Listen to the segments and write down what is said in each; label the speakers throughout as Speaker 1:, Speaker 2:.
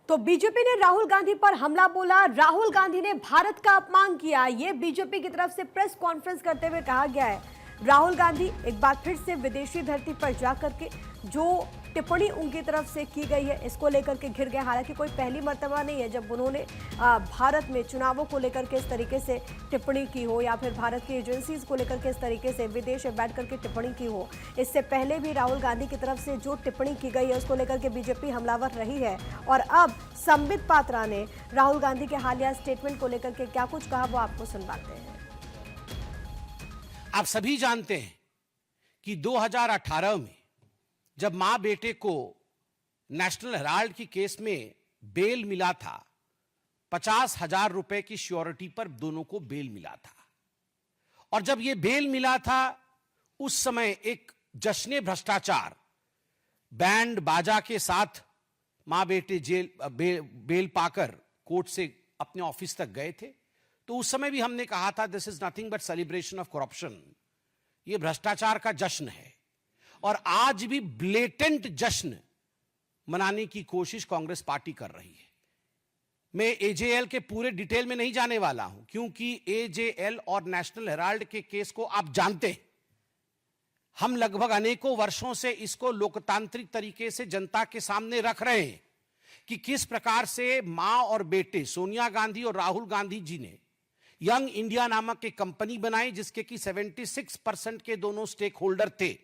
Speaker 1: तो बीजेपी ने राहुल गांधी पर हमला बोला। राहुल गांधी ने भारत का अपमान किया, ये बीजेपी की तरफ से प्रेस कॉन्फ्रेंस करते हुए कहा गया है। राहुल गांधी एक बार फिर से विदेशी धरती पर जाकर के जो टिप्पणी उनकी तरफ से की गई है इसको लेकर के घिर गए। हालांकि कोई पहली मर्तबा नहीं है जब उन्होंने भारत में चुनावों को लेकर के इस तरीके से टिप्पणी की हो या फिर भारत की एजेंसीज को लेकर के इस तरीके से विदेश में बैठ करके टिप्पणी की हो। इससे पहले भी राहुल गांधी की तरफ से जो टिप्पणी की गई है उसको लेकर के बीजेपी हमलावर रही है। और अब संबित पात्रा ने राहुल गांधी के हालिया स्टेटमेंट को लेकर के क्या कुछ कहा वो आपको सुनवाते हैं।
Speaker 2: आप सभी जानते हैं कि 2018 में जब मां बेटे को नेशनल हेराल्ड की केस में बेल मिला था, 50,000 रुपए की श्योरिटी पर दोनों को बेल मिला था। और जब यह बेल मिला था उस समय एक जश्न भ्रष्टाचार बैंड बाजा के साथ मां बेटे बेल पाकर कोर्ट से अपने ऑफिस तक गए थे। तो उस समय भी हमने कहा था this is nothing but celebration of corruption, यह भ्रष्टाचार का जश्न है। और आज भी ब्लेटेंट जश्न मनाने की कोशिश कांग्रेस पार्टी कर रही है। मैं एजेएल के पूरे डिटेल में नहीं जाने वाला हूं क्योंकि एजेएल और नेशनल हेराल्ड के केस को आप जानते हैं। हम लगभग अनेकों वर्षों से इसको लोकतांत्रिक तरीके से जनता के सामने रख रहे हैं कि किस प्रकार से मां और बेटे सोनिया गांधी और राहुल गांधी जी ने यंग इंडिया नामक एक कंपनी बनाई जिसके कि 76% के दोनों स्टेक होल्डर थे।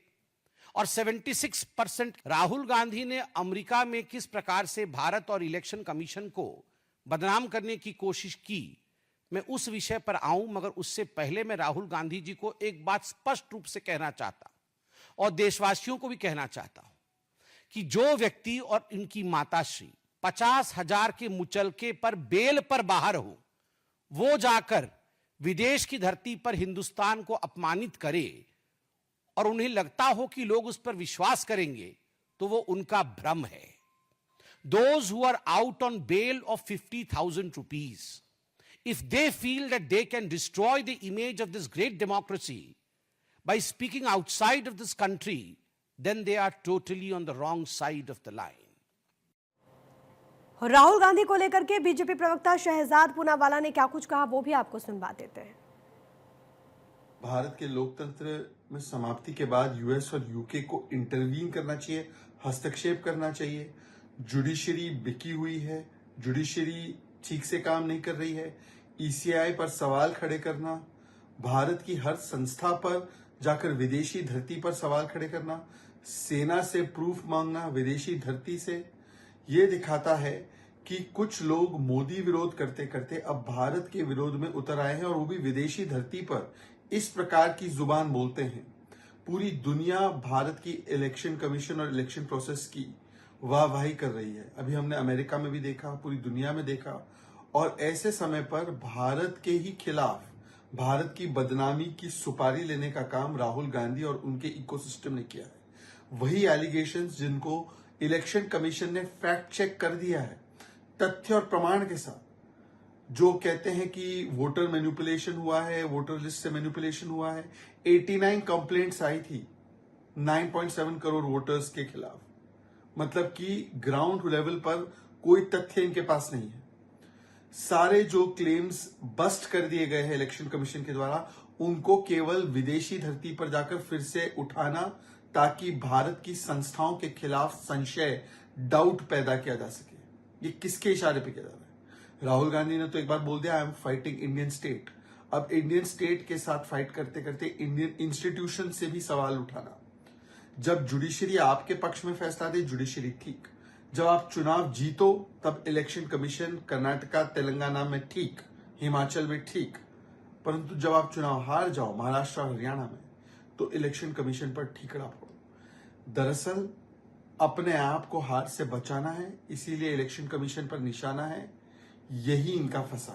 Speaker 2: और 76% राहुल गांधी ने अमेरिका में किस प्रकार से भारत और इलेक्शन कमीशन को बदनाम करने की कोशिश की, मैं उस विषय पर आऊं। मगर उससे पहले मैं राहुल गांधी जी को एक बात स्पष्ट रूप से कहना चाहता हूं और देशवासियों को भी कहना चाहता हूं कि जो व्यक्ति और इनकी माताश्री 50,000 के मुचलके पर बेल पर बाहर हो, वो जाकर विदेश की धरती पर हिंदुस्तान को अपमानित करे और उन्हें लगता हो कि लोग उस पर विश्वास करेंगे, तो वो उनका भ्रम है। Those who are out on bail of 50,000 rupees, if they feel that they can destroy the image of this great democracy by speaking outside of this country, then they are totally on the wrong side of the line.
Speaker 1: Rahul Gandhi को लेकर के BJP प्रवक्ता शहजाद पूनावाला ने क्या कुछ कहा वो भी आपको सुनवा देते हैं।
Speaker 3: भारत के लोकतंत्र में समाप्ति के बाद यूएस और यूके को इंटरवीन करना चाहिए, हस्तक्षेप करना चाहिए। जुडिशरी बिकी हुई है, जुडिशरी ठीक से काम नहीं कर रही है। ईसीआई पर सवाल खड़े करना, भारत की हर संस्था पर जाकर विदेशी धरती पर सवाल खड़े करना, सेना से प्रूफ मांगना विदेशी धरती से, ये दिखाता है कि कुछ लोग मोदी विरोध करते करते अब भारत के विरोध में उतर आए हैं और वो भी विदेशी धरती पर इस प्रकार की जुबान बोलते हैं। पूरी दुनिया भारत की इलेक्शन कमीशन और इलेक्शन प्रोसेस की वाहवाही कर रही है। अभी हमने अमेरिका में भी देखा, पूरी दुनिया में देखा। और ऐसे समय पर भारत के ही खिलाफ भारत की बदनामी की सुपारी लेने का काम राहुल गांधी और उनके इकोसिस्टम ने किया है। वही एलिगेशंस जिनको इलेक्शन कमीशन ने फैक्ट चेक कर दिया है तथ्य और प्रमाण के साथ, जो कहते हैं कि वोटर मैनिपुलेशन हुआ है, वोटर लिस्ट से मैनिपुलेशन हुआ है। 89 कंप्लेंट्स आई थी 9.7 करोड़ वोटर्स के खिलाफ। मतलब कि ग्राउंड लेवल पर कोई तथ्य इनके पास नहीं है। सारे जो क्लेम्स बस्ट कर दिए गए हैं इलेक्शन कमीशन के द्वारा, उनको केवल विदेशी धरती पर जाकर फिर से उठाना ताकि भारत की संस्थाओं के खिलाफ संशय, डाउट पैदा किया जा सके। ये किसके इशारे पे किया जा रहा है? राहुल गांधी ने तो एक बार बोल दिया I am fighting Indian state. अब इंडियन स्टेट के साथ फाइट करते करते इंडियन इंस्टीट्यूशन से भी सवाल उठाना। जब जुडिशरी आपके पक्ष में फैसला दे, जुडिशरी ठीक। जब आप चुनाव जीतो तब इलेक्शन कमीशन कर्नाटका तेलंगाना में ठीक, हिमाचल में ठीक। परंतु जब आप चुनाव हार जाओ महाराष्ट्र और हरियाणा में, तो इलेक्शन कमीशन पर ठीकरा फोड़ो। दरअसल अपने आप को हार से बचाना है, इसीलिए इलेक्शन कमीशन पर निशाना है। यही इनका फंसा।